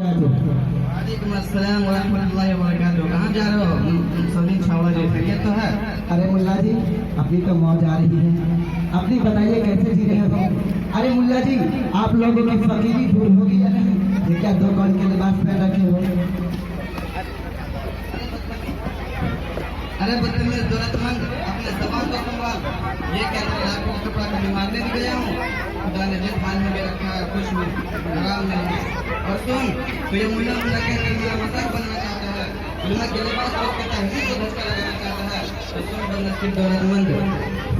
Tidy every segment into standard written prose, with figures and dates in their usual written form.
वालेकुम अस्सलाम व रहमतुल्लाहि व बरकातुहू। कहाँ जा रहे हो? सभी छावड़ा जी खैरियत तो है? अरे मुल्ला जी, अपनी तो मौज आ रही है, अपनी बताइए कैसे जी रहे हो? अरे मुल्ला जी, आप लोगों की फकीरी दूर होगी या नहीं? ये क्या दो कौन के लिबास पहन रखे हो? अरे बदतमीज दौलतमंद, अपने ज़बान को संभाल। ये क्या तेरे लाखों का कपड़ा कभी मारने नहीं गया हूँ? खुदा ने जिस हाल में भी रखा है कुछ भी हराम नहीं। और सुन, तो ये मुल्ला कहकर मेरा मजाक बनना चाहता है, मुल्ला के लिबास और उसके तहजीब को धक्का लगाना चाहता है। तो सुन बदनसीब दौलतमंद,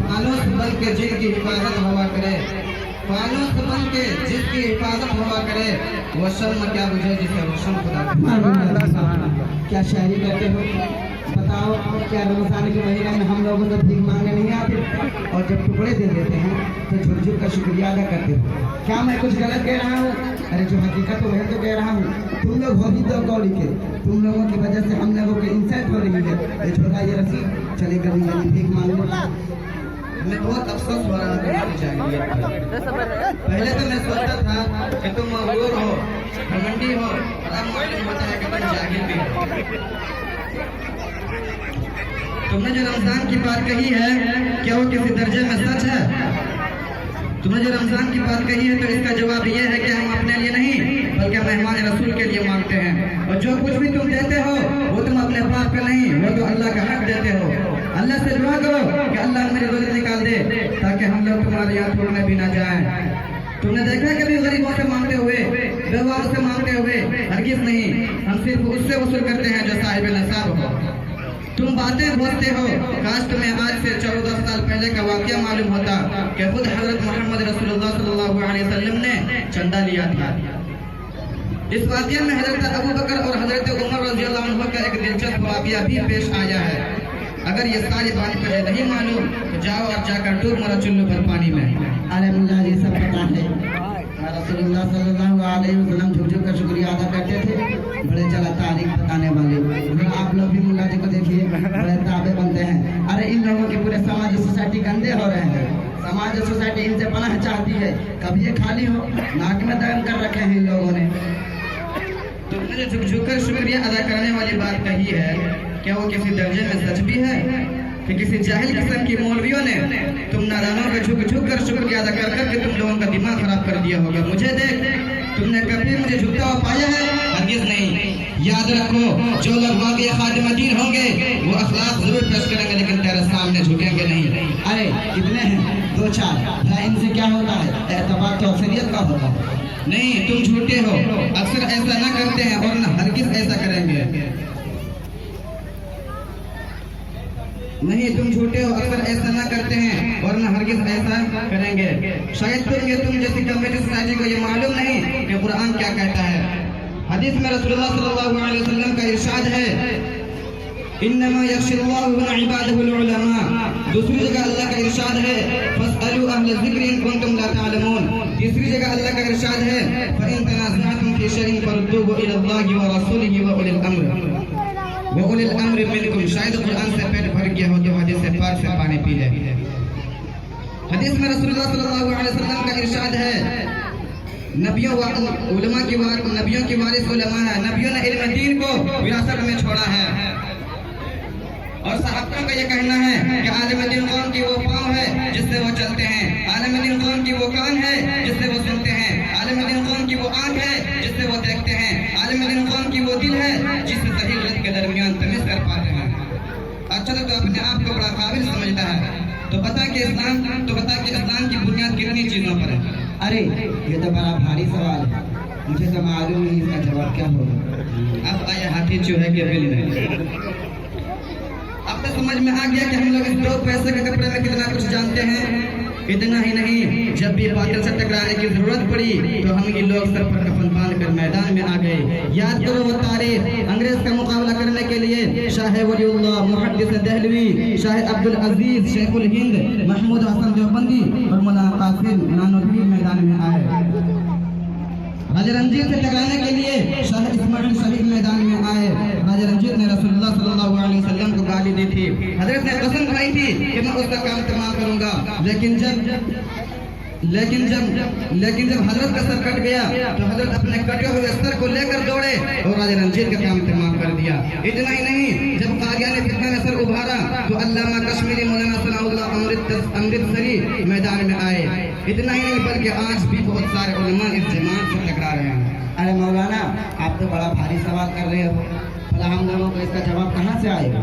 फानूस बन के जिनकी हिफाजत हुआ करे, फानूस बन के जिसकी हिफाजत हुआ करे, वो शर्म क्या बुझे जिसे रोशन खुदा क्या शायरी करते हो? बताओ, क्या रमजान के महीने में हम लोगों को भीख मांगने नहीं आते? और जब टुकड़े दे देते हैं तो झुक झुक का शुक्रिया अदा करते हो। क्या मैं कुछ गलत कह रहा हूँ? अरे जो हकीकत है वही तो कह रहा हूँ। तुम लोग हो ही दो कौड़ी के, तुम लोगों की वजह से हम लोगों की इंसल्ट हो रही है। ये छोटा ये रसीद चले कभी कभी भीख मांगने। हमें बहुत अफसोस हो रहा है तुम्हारी जाहिलियत पर। पहले तो मैं सोचता था कि तुम मगरूर हो, घमंडी हो, और अब मालूम होता है कि तुम जाहिल भी हो। तुमने जो रमजान की बात कही है, क्या वो किसी दर्जे में सच है? तुमने जो रमजान की बात कही है तो इसका जवाब ये है कि हम अपने लिए नहीं बल्कि मेहमान रसूल के लिए मांगते हैं। और जो कुछ भी तुम देते हो वो तुम अपने बाप का नहीं, वो तो अल्लाह का हक देते हो। अल्लाह से दुआ करो कि अल्लाह मेरी रोज़ी निकाल दे ताकि हम लोग तुम्हारे यहाँ थोड़ने भी ना जाएं। तुमने देखा कभी गरीबों से मांगते हुए, बेवाओं से मांगते हुए? हरगिज़ नहीं। हम सिर्फ उससे वसूल करते हैं जो साहिब नसाब हो। तुम बातें बोलते हो, काश तुम्हें आज से 14 साल पहले का वाक़या मालूम होता कि खुद हजरत मोहम्मद रसूलुल्लाह सल्लल्लाहु अलैहि वसल्लम ने चंदा लिया था। इस वाक़या में हजरत अबू बकर और हजरत उमर रज़ियल्लाहु अन्हु का एक दिलचस्प वाक़या भी पेश आया है। अगर ये सारी बात तुझे नहीं मालूम तो जाओ और जाकर डूब मरो चुल्लू भर पानी में। अरे मुल्ला जी, सब पता है। रसूलुल्लाह सल्लल्लाहु अलैहि वसल्लम झुक झुक का शुक्रिया अदा करते थे। बड़े चला तारीख बताने वाले आप लोग भी मुल्ला जी को देखिए, बड़े ताबे बनते हैं। अरे इन लोगों के पूरे समाज सोसाइटी गंदे हो रहे हैं। समाज सोसाइटी इनसे पनाह चाहती है, कभी ये खाली हो नाक में दगन कर रखे हैं इन लोगों ने। तुमने जो झुक झुक कर शुक्रिया अदा करने वाली बात कही है, क्या वो किसी दर्जे में सच भी है कि किसी जाहिल किस्म की मौलवियों ने तुम नादानों का झुक झुक कर शुक्रिया अदा कर करके तुम लोगों का दिमाग खराब कर दिया होगा? मुझे देख, तुमने कभी मुझे झुकता हुआ पाया है? हरगिज़ नहीं। याद रखो, जो लोग वाकई खादिम दीन होंगे वो अखलाक जरूर पेश करेंगे लेकिन तेरे सामने झुकेंगे नहीं। अरे कितने हैं? 2-4। इनसे क्या होता है? एतबार तो अक्सरियत का होता है। नहीं, तुम झूठे हो। अक्सर ऐसा न करते हैं और न हरगिज़ ऐसा करेंगे। नहीं, तुम झूठे हो, अक्सर ऐसा ना करते हैं और न हरगिज़ ऐसा करेंगे। शायद तुम जैसी कम्युनिटी सोसाइटी को ये मालूम नहीं कि कुरान क्या कहता है। हदीस में रसूलुल्लाह सल्लल्लाहु अलैहि वसल्लम का इरशाद है, इन्नमा यख्शिल्लाहु मिन इबादिहिल उलमा। दूसरी जगह अल्लाह का इरशाद है, फस्अलू अहल ज़िक्र इन कुंतुम ला तअलमून। तीसरी जगह अल्लाह का इरशाद है, फइन तनाज़अतुम फी शैइन फरुद्दूहु इलल्लाहि व रसूलिहि व उलिल अम्र मिनकुम। शायद कुरान से पेट भर गया हो तो हदीस से पाक से पानी पी ले। हदीस में रसूलुल्लाह सल्लल्लाहु अलैहि वसल्लम का इरशाद है, नबियों की वारिस उलमा है। नबियों ने इल्म दीन को विरासत में छोड़ा है। और सहाबा का ये कहना है कि आलिम दीन कौम की वो पाँव है जिससे वो चलते हैं, आलिम दीन कौम की वो कान है जिससे वो सुनते हैं, आलिम दीन कौम की वो आँख है जिससे वो देखते हैं, आलिम दीन कौम की वो दिल है जिससे सही गलत के दरमियान तमीज़ कर पाते हैं। अच्छा, तो अपने आप को बड़ा काबिल समझता है, तो बता कि इस्लाम की बुनियाद कितनी चीज़ों पर है? अरे ये तो बड़ा भारी सवाल है, मुझे तो मालूम नहीं इसका जवाब क्या होगा। अब आया हाथी चूहे के बिल में। अब तो समझ में आ गया कि हम लोग इस 2 पैसे के कपड़े में कितना कुछ जानते हैं। इतना ही नहीं, जब भी बातिल से टकराने की जरूरत पड़ी तो हम ये लोग सर पर कफन बांध कर मैदान में आ गए। याद करो वो तारीख, अंग्रेज का मुकाबला करने के लिए शाह वलीउल्लाह, मुहद्दिस दहलवी, शाह अब्दुल अजीज, शेखुल हिंद, महमूद हसन देवबंदी और मौलाना कासिम नानवी मैदान में आए। राजा रंजीत से टकराने के लिए शाह इस्माइल शहीद मैदान में आए। राजा रंजीत ने रसूलुल्लाह सल्लल्लाहु अलैहि वसल्लम को गाली दी थी। हजरत ने कसम खाई थी कि मैं उसका काम तमाम करूंगा, लेकिन जब हजरत का सर कट गया तो हजरत अपने कटे हुए सर को लेकर दौड़े और राजा रंजीत का काम तमाम कर दिया। इतना ही नहीं, जब कादियानी फितना में सर उभारा तो अल्लामा कश्मीरी मौलाना सनाउल्लाह अमृतसरी मैदान में आए। इतना ही नहीं बल्कि आज भी बहुत सारे उलमा इस जमात से टकरा रहे हैं। अरे मौलाना, आप तो बड़ा भारी सवाल कर रहे हो, भला हम लोगों को इसका जवाब कहाँ से आएगा?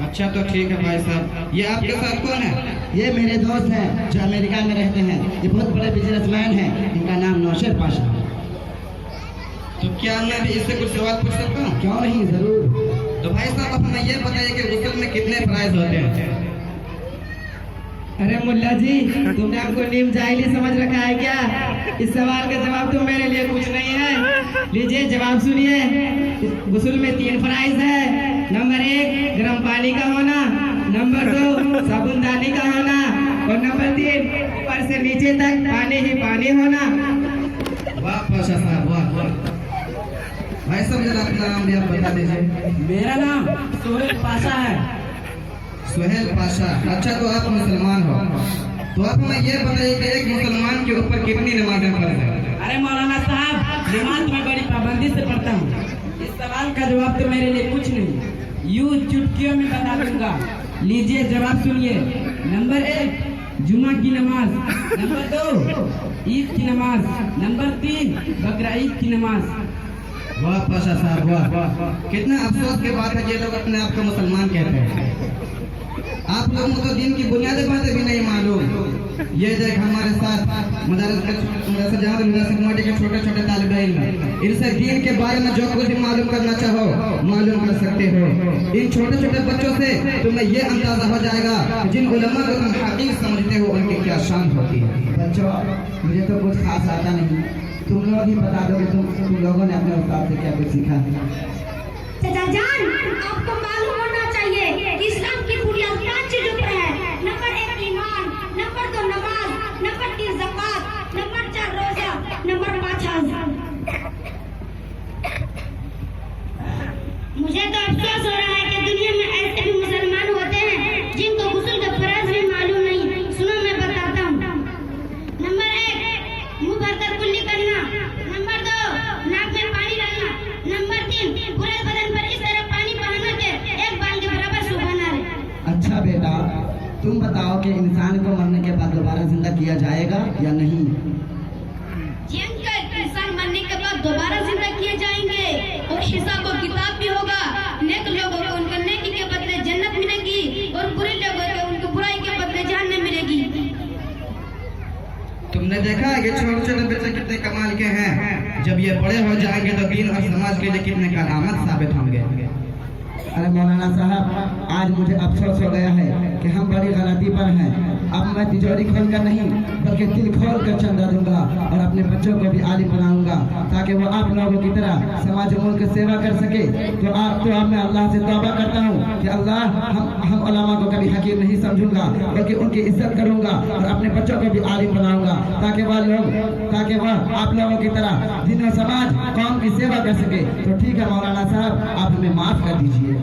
अच्छा तो ठीक है भाई साहब, ये आपके साथ कौन है? ये मेरे दोस्त हैं जो अमेरिका में रहते हैं। ये बहुत बड़े बिजनेसमैन हैं, इनका नाम नौशेर पाशा। तो क्या मैं भी इससे कुछ सवाल पूछ सकता हूँ? क्यों नहीं, जरूर। तो भाई साहब अब हमें ये बताइए कि गुस्ल में कितने प्राइज होते हैं? अरे मुल्ला जी, तुमने हमको नीम जाहिली समझ रखा है क्या? इस सवाल का जवाब तो मेरे लिए कुछ नहीं है। लीजिए जवाब सुनिए। गुस्ल में 3 प्राइज है। नंबर 1 गर्म पानी का होना, नंबर 2 साबुनदानी का होना और नंबर 3 ऊपर से नीचे तक पानी ही पानी होना। वाह पाशा साहब, वाह। भाई साहब जरा अपना नाम भी आप बता दीजिए। मेरा नाम सोहेल पाशा है। सुहेल पाशा, अच्छा तो आप मुसलमान हो, तो आप हमें ये बताइए कि एक मुसलमान के ऊपर कितनी नमाजें फर्ज है? अरे मौलाना साहब, नमाज मैं बड़ी पाबंदी से पढ़ता हूँ। इस सवाल का जवाब तो मेरे लिए कुछ नहीं, यूं चुटकियों में बता दूंगा। लीजिए जवाब सुनिए। नंबर 1 जुमा की नमाज, नंबर 2 ईद की नमाज, नंबर 3 बकरा ईद की नमाज। वाह पाशा साहब, वाह। कितना अफसोस की बात है ये लोग अपने आप को मुसलमान कहते हैं। आप लोगों को तो दिन की बुनियादी बातें भी नहीं मालूम। ये देख हमारे साथ मदरसा जहाँ मदरसा के छोटे छोटे तालिब इल्म, इनसे दीन के बारे में जो कुछ भी मालूम करना चाहो मालूम कर सकते हो। इन छोटे छोटे बच्चों से तुम्हें ये अंदाजा हो जाएगा कि जिन उलमा को तुम हकीक समझते हो उनकी क्या शान होती है। बच्चों, मुझे तो कुछ खास आता नहीं, तुम लोग ही बता दो कि तुम लोगों ने अपने उस्ताद से क्या कुछ सीखा है। चाचा जान, आपको मालूम होना चाहिए कि इस्लाम की बुनियाद 5 चीजों पर है। नंबर 1 ईमान, नंबर 2 नमाज, नंबर 3 ज़कात, नंबर 4 रोजा, नंबर 5 हज। मुझे तो अफसोस हो रहा है कि दुनिया में ऐसे भी मुसलमान होते हैं जिनको गुस्ल का फर्ज भी मालूम नहीं। सुनो मैं बताता हूँ। नंबर 1 मुंह भरकर कुल्ली करना, नंबर 2 नाक में पानी डालना, नंबर 3 पूरे बदन पर इस तरह पानी बहाना के एक बाल के बराबर सुबह रहे। अच्छा बेटा, तुम बताओ कि इंसान को मरने के बाद दोबारा जिंदा किया जाएगा या नहीं? जी अंकल, इंसान मरने के बाद दोबारा जिंदा किए जाएंगे और हिसाब और किताब भी होगा। नेक लोगों को उनके नेकी के बदले जन्नत मिलेगी और बुरे लोगों को उनकी बुराई के बदले जहन्नम मिलेगी। तुमने देखा है कि छोटे छोटे बच्चे कितने कमाल के हैं, जब ये बड़े हो जाएंगे तो दीन और समाज के लिए कितने करामत साबित होंगे। अरे मौलाना साहब, आज मुझे अफसोस हो गया है कि हम बड़ी गलती पर हैं। अब मैं तिजोरी खोलकर नहीं बल्कि दिल खोल कर चंदा दूंगा और अपने बच्चों को भी आलिम बनाऊंगा ताकि वो आप लोगों की तरह समाज मुल्क की सेवा कर सके। तो अब मैं अल्लाह से तौबा करता हूँ कि अल्लाह हम उलमा को कभी हकीर नहीं समझूंगा बल्कि उनकी इज्जत करूंगा और अपने बच्चों को भी आलिम बनाऊंगा ताकि वह आप लोगों की तरह दिन और समाज कौम की सेवा कर सके। तो ठीक है मौलाना साहब, आप हमें माफ कर दीजिए।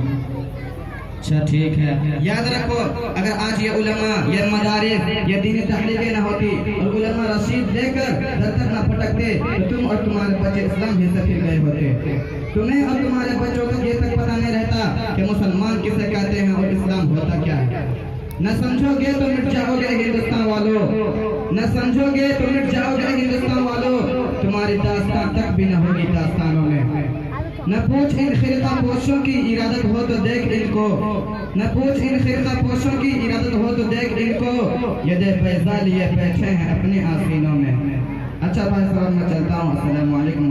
अच्छा ठीक है, याद रखो अगर आज ये उलमा, ये मदारिस, ये दीनी तहरीकें न होती और उलमा रशीद लेकर दर न भटकते तो तुम और तुम्हारे बच्चे इस्लाम ही से फिर गए होते। तुम्हें और तुम्हारे बच्चों को ये तक पता नहीं रहता कि मुसलमान किसे कहते हैं और इस्लाम होता क्या है। न समझोगे तो मिट जाओगे हिंदुस्तान वालों, न समझोगे तो मिट जाओगे हिंदुस्तान वालों। तुम्हारी दास्तान तक भी न होगी दास्तानों में। न पूछ इन खिरता पोशों की इरादत हो तो देख इनको, न पूछ इन खिरता पोशों की इरादत हो तो देख इनको, ये दे पैसा लिए बैठे हैं अपने आसीनों में। अच्छा भाई साहब मैं चलता हूँ। अस्सलाम वालेकुम।